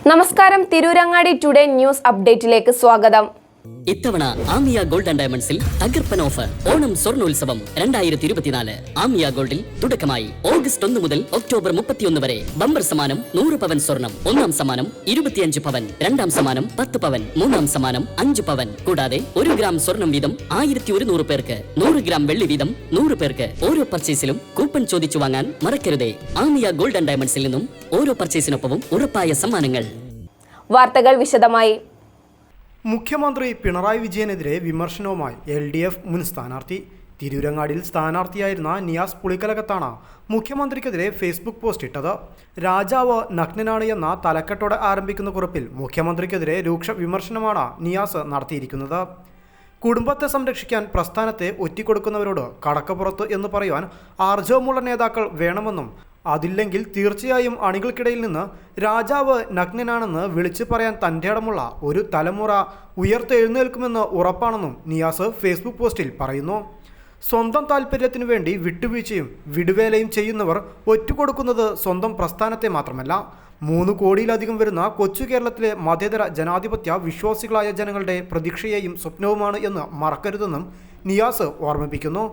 നമസ്കാരം, Tirurangadi today news അപ്ഡേറ്റിലേക്ക് സ്വാഗതം. ഇത്തവണ ആമിയ ഗോൾഡ് ആൻഡ് ഡയമണ്ട്സിൽ തകർപ്പൻ ഓഫർ ഓണം സ്വർണ്ണോത്സവം 2024. ആമിയ ഗോൾഡിൽ തുടക്കമായി ഓഗസ്റ്റ് 1 മുതൽ ഒക്ടോബർ 31 വരെ ബമ്പർ സമ്മാനം 100 പവൻ സ്വർണം, ഒന്നാം സമ്മാനം 25 പവൻ, രണ്ടാം സമ്മാനം 10 പവൻ, മൂന്നാം സമ്മാനം 5 പവൻ. കൂടാതെ 1 ഗ്രാം സ്വർണം വീതം 1100 പേർക്ക്, 100 ഗ്രാം വെള്ളി വീതം 100 പേർക്ക്. ഓരോ പർച്ചേസിലും കൂപ്പൺ ചോദിച്ചു വാങ്ങാൻ മറക്കരുതേ. ആമിയ ഗോൾഡ് ആൻഡ് ഡയമണ്ട്സിൽ നിന്നും ഓരോ പർച്ചേസിനൊപ്പവും ഉറപ്പായ സമ്മാനങ്ങൾ. വാർത്തകൾ വിശദമായി. മുഖ്യമന്ത്രി പിണറായി വിജയനെതിരെ വിമർശനവുമായി LDF മുൻ സ്ഥാനാർത്ഥി. തിരൂരങ്ങാടിയിൽ സ്ഥാനാർത്ഥിയായിരുന്ന നിയാസ് പുളിക്കലകത്താണ് മുഖ്യമന്ത്രിക്കെതിരെ ഫേസ്ബുക്ക് പോസ്റ്റ് ഇട്ടത്. രാജാവ് നഗ്നനാണ് എന്ന തലക്കെട്ടോടെ ആരംഭിക്കുന്ന കുറിപ്പിൽ മുഖ്യമന്ത്രിക്കെതിരെ രൂക്ഷ വിമർശനമാണ് നിയാസ് നടത്തിയിരിക്കുന്നത്. കുടുംബത്തെ സംരക്ഷിക്കാൻ പ്രസ്ഥാനത്തെ ഒറ്റിക്കൊടുക്കുന്നവരോട് കടക്കപ്പുറത്ത് എന്ന് പറയുവാൻ ആർജവമുള്ള നേതാക്കൾ വേണമെന്നും അതില്ലെങ്കിൽ തീർച്ചയായും അണികൾക്കിടയിൽ നിന്ന് രാജാവ് നഗ്നനാണെന്ന് വിളിച്ചു പറയാൻ തൻ്റെ ഇടമുള്ള ഒരു തലമുറ ഉയർത്തെഴുന്നേൽക്കുമെന്ന് ഉറപ്പാണെന്നും നിയാസ് ഫേസ്ബുക്ക് പോസ്റ്റിൽ പറയുന്നു. സ്വന്തം താല്പര്യത്തിനു വേണ്ടി വിട്ടുവീഴ്ചയും വിടുവേലയും ചെയ്യുന്നവർ ഒറ്റുകൊടുക്കുന്നത് സ്വന്തം പ്രസ്ഥാനത്തെ മാത്രമല്ല, 3 കോടിയിലധികം വരുന്ന കൊച്ചു കേരളത്തിലെ മതേതര ജനാധിപത്യ വിശ്വാസികളായ ജനങ്ങളുടെ പ്രതീക്ഷയെയും സ്വപ്നവുമാണ് എന്ന് മറക്കരുതെന്നും നിയാസ് ഓർമ്മിപ്പിക്കുന്നു.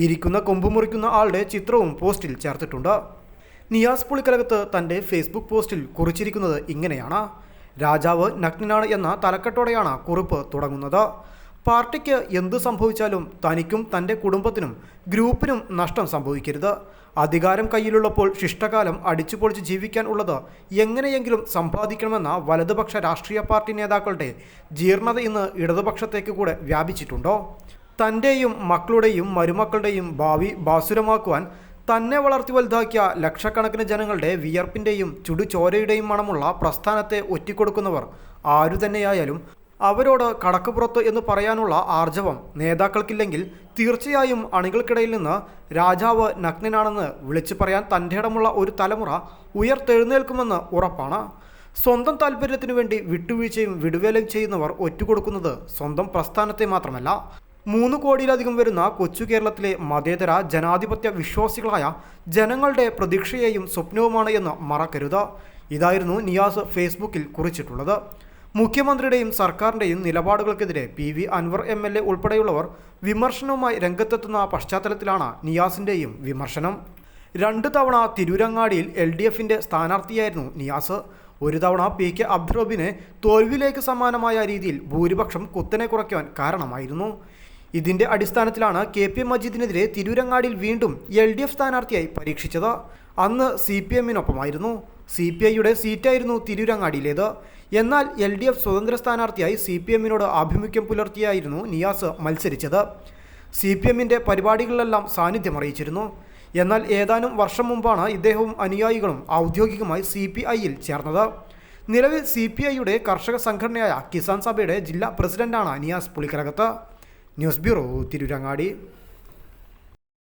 ഇരിക്കുന്ന കൊമ്പ് മുറിക്കുന്ന ആളുടെ ചിത്രവും പോസ്റ്റിൽ ചേർത്തിട്ടുണ്ട്. നിയാസ് പുളിക്കലകത്ത് തൻ്റെ ഫേസ്ബുക്ക് പോസ്റ്റിൽ കുറിച്ചിരിക്കുന്നത് ഇങ്ങനെയാണ്: രാജാവ് നഗ്നനാണ് എന്ന തലക്കെട്ടോടെയാണ് കുറിപ്പ് തുടങ്ങുന്നത്. പാർട്ടിക്ക് എന്തു സംഭവിച്ചാലും തനിക്കും തൻ്റെ കുടുംബത്തിനും ഗ്രൂപ്പിനും നഷ്ടം സംഭവിക്കരുത്. അധികാരം കയ്യിലുള്ളപ്പോൾ ശിഷ്ടകാലം അടിച്ചുപൊളിച്ച് ജീവിക്കാൻ ഉള്ളത് എങ്ങനെയെങ്കിലും സമ്പാദിക്കണമെന്ന വലതുപക്ഷ രാഷ്ട്രീയ പാർട്ടി നേതാക്കളുടെ ജീർണത ഇന്ന് ഇടതുപക്ഷത്തേക്ക് കൂടെ വ്യാപിച്ചിട്ടുണ്ടോ? തൻ്റെയും മക്കളുടെയും മരുമക്കളുടെയും ഭാവി ബാസുരമാക്കുവാൻ തന്നെ വളർത്തി വലുതാക്കിയ ലക്ഷക്കണക്കിന് ജനങ്ങളുടെ വിയർപ്പിൻ്റെയും ചുടുചോരയുടെയും മണമുള്ള പ്രസ്ഥാനത്തെ ഒറ്റിക്കൊടുക്കുന്നവർ ആരു തന്നെയായാലും അവരോട് കടക്കുപുറത്ത് എന്ന് പറയാനുള്ള ആർജവം നേതാക്കൾക്കില്ലെങ്കിൽ തീർച്ചയായും അണികൾക്കിടയിൽ നിന്ന് രാജാവ് നഗ്നനാണെന്ന് വിളിച്ചു പറയാൻ തൻ്റെ ഇടമുള്ള ഒരു തലമുറ ഉയർത്തെഴുന്നേൽക്കുമെന്ന് ഉറപ്പാണ്. സ്വന്തം താല്പര്യത്തിനു വേണ്ടി വിട്ടുവീഴ്ചയും വിടുവേലയും ചെയ്യുന്നവർ ഒറ്റുകൊടുക്കുന്നത് സ്വന്തം പ്രസ്ഥാനത്തെ മാത്രമല്ല, 3 കോടിയിലധികം വരുന്ന കൊച്ചു കേരളത്തിലെ മതേതര ജനാധിപത്യ വിശ്വാസികളായ ജനങ്ങളുടെ പ്രതീക്ഷയെയും സ്വപ്നവുമാണ് എന്ന് മറക്കരുത്. ഇതായിരുന്നു നിയാസ് ഫേസ്ബുക്കിൽ കുറിച്ചിട്ടുള്ളത്. മുഖ്യമന്ത്രിയുടെയും സർക്കാരിൻ്റെയും നിലപാടുകൾക്കെതിരെ PV അൻവർ MLA ഉൾപ്പെടെയുള്ളവർ വിമർശനവുമായി രംഗത്തെത്തുന്ന പശ്ചാത്തലത്തിലാണ് നിയാസിൻ്റെയും വിമർശനം. 2 തവണ തിരൂരങ്ങാടിയിൽ LDFൻ്റെ സ്ഥാനാർത്ഥിയായിരുന്നു നിയാസ്. ഒരു തവണ PK അബ്ദുറബിനെ തോൽവിയിലേക്ക് സമാനമായ രീതിയിൽ ഭൂരിപക്ഷം കുത്തനെ കുറയ്ക്കുവാൻ കാരണമായിരുന്നു. ഇതിൻ്റെ അടിസ്ഥാനത്തിലാണ് KP മജീദിനെതിരെ തിരൂരങ്ങാടിയിൽ വീണ്ടും LDF സ്ഥാനാർത്ഥിയായി പരീക്ഷിച്ചത്. അന്ന് CPMനൊപ്പമായിരുന്നു. CPIയുടെ സീറ്റായിരുന്നു തിരൂരങ്ങാടിയിലേത്. എന്നാൽ LDF സ്വതന്ത്ര സ്ഥാനാർത്ഥിയായി CPMനോട് ആഭിമുഖ്യം പുലർത്തിയായിരുന്നു നിയാസ് മത്സരിച്ചത്. CPMൻ്റെ പരിപാടികളിലെല്ലാം സാന്നിധ്യം അറിയിച്ചിരുന്നു. എന്നാൽ ഏതാനും വർഷം മുമ്പാണ് ഇദ്ദേഹവും അനുയായികളും ഔദ്യോഗികമായി CPIയിൽ ചേർന്നത്. നിലവിൽ CPIയുടെ കർഷക സംഘടനയായ കിസാൻ സഭയുടെ ജില്ലാ പ്രസിഡന്റാണ് നിയാസ് പുളിക്കലകത്ത്. News bureau, Tirurangadi.